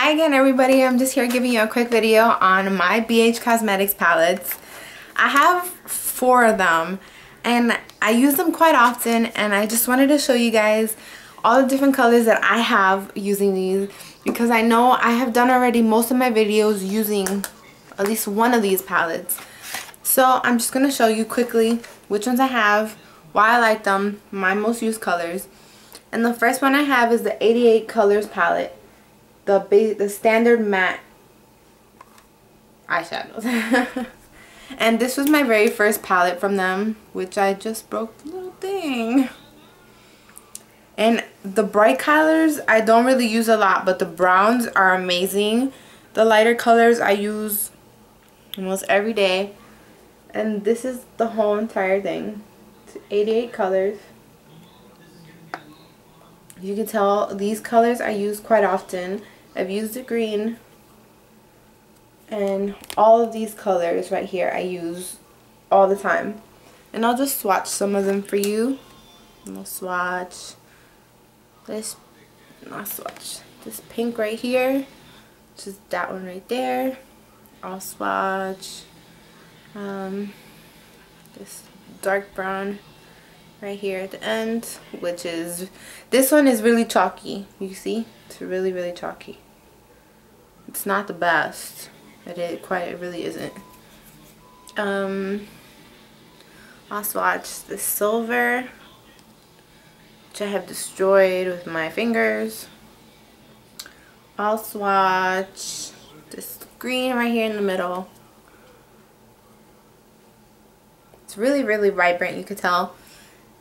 Hi again everybody, I'm just here giving you a quick video on my BhCosmetics palettes. I have 4 of them and I use them quite often, and I just wanted to show you guys all the different colors that I have using these, because I know I have done already most of my videos using at least one of these palettes. So I'm just going to show you quickly which ones I have, why I like them, my most used colors. And the first one I have is the 88 Colors palette. The standard matte eyeshadows. And this was my very first palette from them, which I just broke the little thing. And the bright colors I don't really use a lot, but the browns are amazing. The lighter colors I use almost every day. And this is the whole entire thing. It's 88 colors. You can tell these colors I use quite often. I've used the green, and all of these colors right here I use all the time. And I'll just swatch some of them for you. I'll swatch this, not swatch, this pink right here, which is that one right there. I'll swatch this dark brown right here at the end, which is, this one is really chalky. You see, it's really chalky. It's not the best. It really isn't. I'll swatch the silver, which I have destroyed with my fingers. I'll swatch this green right here in the middle. It's really vibrant, you could tell.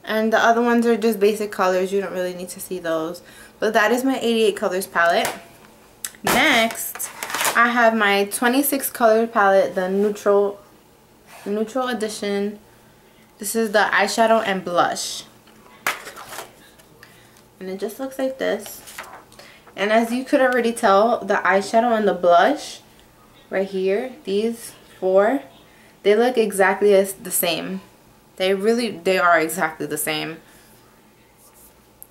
And the other ones are just basic colors. You don't really need to see those. But that is my 88 Colors palette. Next, I have my 26 color palette, the neutral edition. This is the eyeshadow and blush. And it just looks like this. And as you could already tell, the eyeshadow and the blush right here, these 4, they look exactly the same. They are exactly the same.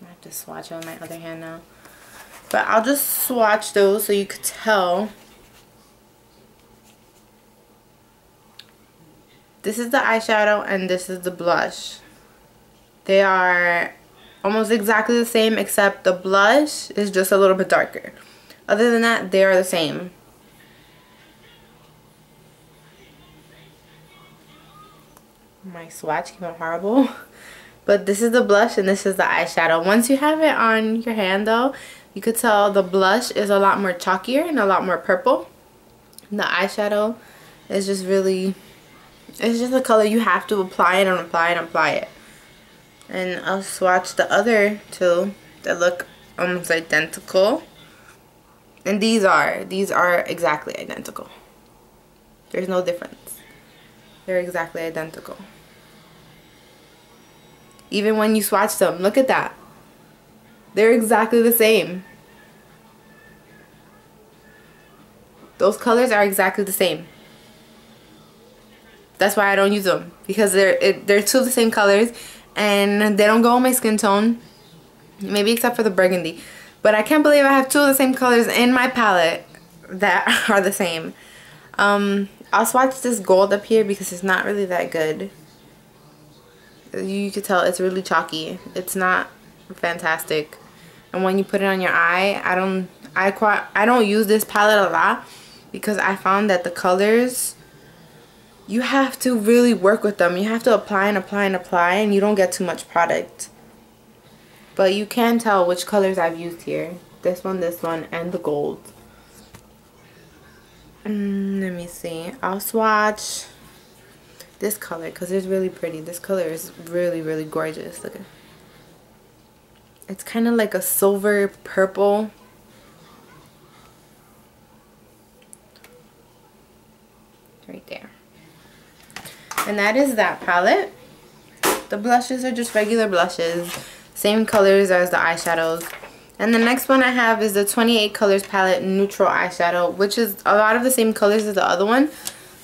I have to swatch on my other hand now. But I'll just swatch those so you could tell. This is the eyeshadow and this is the blush. They are almost exactly the same, except the blush is just a little bit darker. Other than that, they are the same. My swatch came out horrible. But this is the blush and this is the eyeshadow. Once you have it on your hand though, you could tell the blush is a lot more chalkier and a lot more purple. And the eyeshadow is just really, it's just a color you have to apply it and apply it and apply it. And I'll swatch the other 2 that look almost identical. And these are exactly identical. There's no difference. They're exactly identical. Even when you swatch them, look at that. They're exactly the same. Those colors are exactly the same. That's why I don't use them, because they're 2 of the same colors and they don't go on my skin tone, maybe except for the burgundy. But I can't believe I have 2 of the same colors in my palette that are the same. I'll swatch this gold up here because it's not really that good. You could tell it's really chalky. It's not fantastic. And when you put it on your eye, I don't use this palette a lot, because I found that the colors, you have to really work with them. You have to apply and apply and apply, and you don't get too much product. But you can tell which colors I've used here. This one, and the gold. Let me see. I'll swatch this color because it's really pretty. This color is really gorgeous. Look at it. It's kind of like a silver purple. Right there. And that is that palette. The blushes are just regular blushes. Same colors as the eyeshadows. And the next one I have is the 28 Colors palette Neutral Eyeshadow, which is a lot of the same colors as the other one.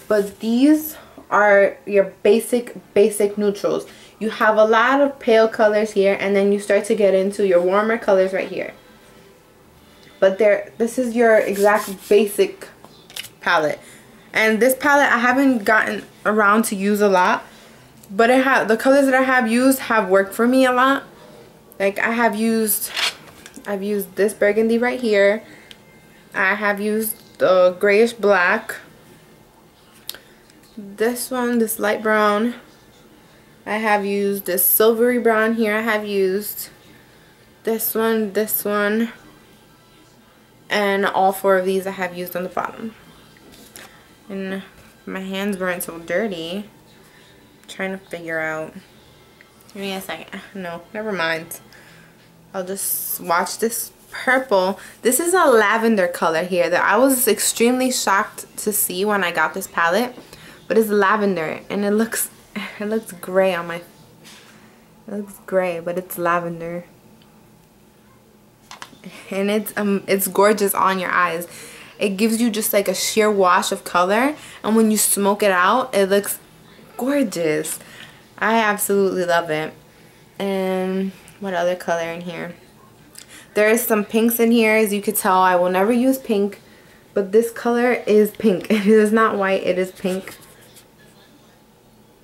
But these are your basic neutrals. You have a lot of pale colors here, and then you start to get into your warmer colors right here. but this is your exact basic palette. And this palette I haven't gotten around to use a lot, but the colors that I have used have worked for me a lot. Like I've used this burgundy right here. I have used the grayish black. This one, this light brown. I have used this silvery brown here. I have used this one, and all 4 of these I have used on the bottom. And my hands weren't so dirty. I'm trying to figure out. Give me a second. No, never mind. I'll just swatch this purple. This is a lavender color here that I was extremely shocked to see when I got this palette. But it's lavender, and it looks gray on my. It looks gray, but it's lavender. And it's gorgeous on your eyes. It gives you just like a sheer wash of color, and when you smoke it out, it looks gorgeous. I absolutely love it. And what other color in here? There is some pinks in here. As you could tell, I will never use pink, but this color is pink. It is not white, it is pink.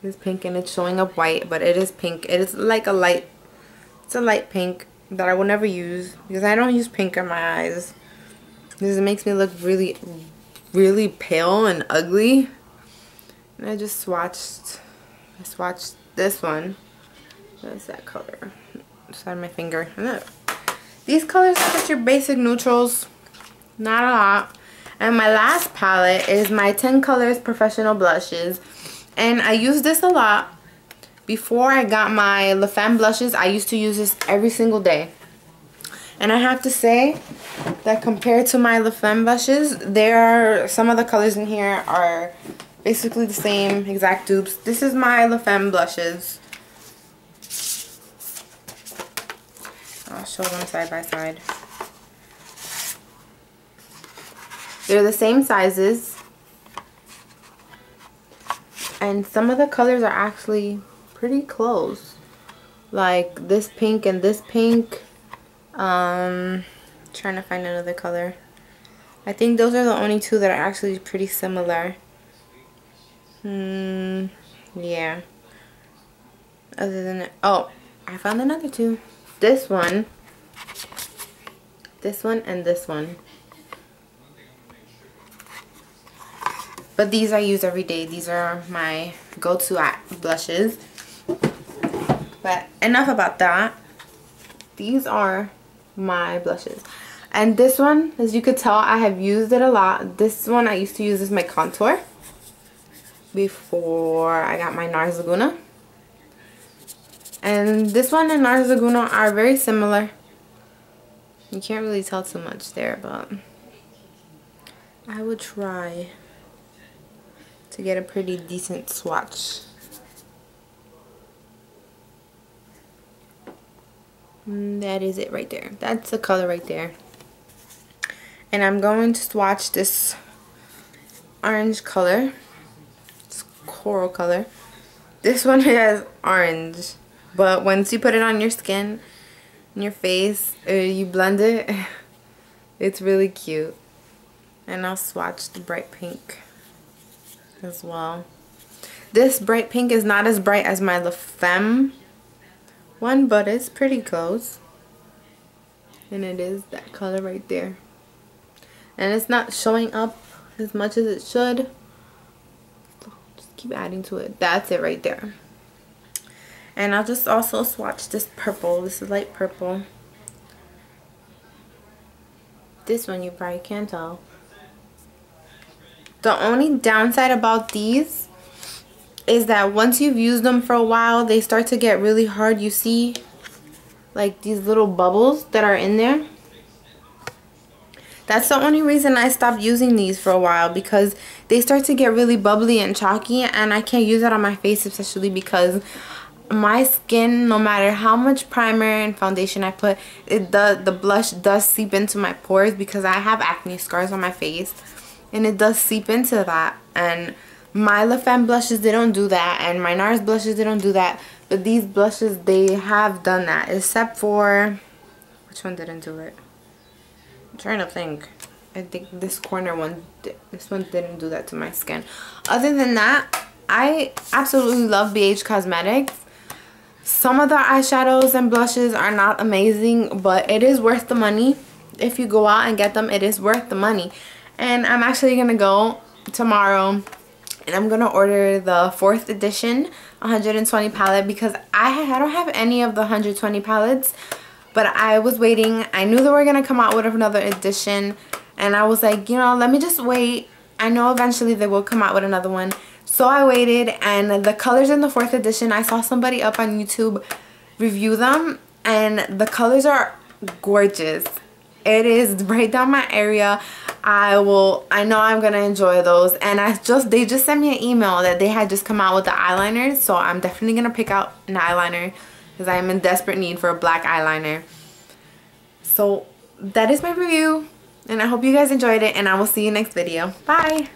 It is pink, and it's showing up white, but it is pink. It is like a light pink that I will never use because I don't use pink on my eyes because it makes me look really, really pale and ugly. And I swatched this one. What's that color? Just on my finger. Look. These colors are just your basic neutrals, not a lot. And my last palette is my 10 Colors Professional Blushes. And I use this a lot. Before I got my La Femme blushes, I used to use this every single day. And I have to say that compared to my La Femme blushes, some of the colors in here are basically the same exact dupes. This is my La Femme blushes. I'll show them side by side. They're the same sizes. And some of the colors are actually pretty close. Like this pink and this pink. Trying to find another color. I think those are the only 2 that are actually pretty similar. Yeah. Other than that, oh, I found another 2. This one, and this one. But these I use every day. These are my go-to blushes. But enough about that. These are my blushes. And this one, as you could tell, I have used it a lot. This one I used to use as my contour before I got my NARS Laguna. And this one and NARS Laguna are very similar. You can't really tell too much there, but I would try to get a pretty decent swatch. That is it right there. That's the color right there. And I'm going to swatch this orange color. It's coral color. This one has orange, but once you put it on your skin, in your face, you blend it, it's really cute. And I'll swatch the bright pink as well. This bright pink is not as bright as my La Femme one, but it's pretty close. And it is that color right there. And it's not showing up as much as it should. Just keep adding to it. That's it right there. And I'll just also swatch this purple. This is light purple. This one you probably can't tell. The only downside about these is that once you've used them for a while, they start to get really hard. You see like these little bubbles that are in there. That's the only reason I stopped using these for a while, because they start to get really bubbly and chalky, and I can't use that on my face, especially because my skin, no matter how much primer and foundation I put, the blush does seep into my pores because I have acne scars on my face, and it does seep into that. And my La Femme blushes, they don't do that, and my NARS blushes, they don't do that. But these blushes, they have done that, except for, which one didn't do it? trying to think. I think this corner one, this one didn't do that to my skin. Other than that, I absolutely love BH Cosmetics. Some of the eyeshadows and blushes are not amazing, but it is worth the money. If you go out and get them, it is worth the money. And I'm actually going to go tomorrow and I'm going to order the 4th edition 120 palette because I don't have any of the 120 palettes. But I was waiting. I knew they were going to come out with another edition. And I was like, you know, let me just wait. I know eventually they will come out with another one. So I waited. And the colors in the 4th edition, I saw somebody up on YouTube review them. And the colors are gorgeous. It is right down my area. I know I'm going to enjoy those. And they just sent me an email that they had just come out with the eyeliners. So I'm definitely going to pick out an eyeliner, because I am in desperate need for a black eyeliner. So that is my review, and I hope you guys enjoyed it, and I will see you next video. Bye!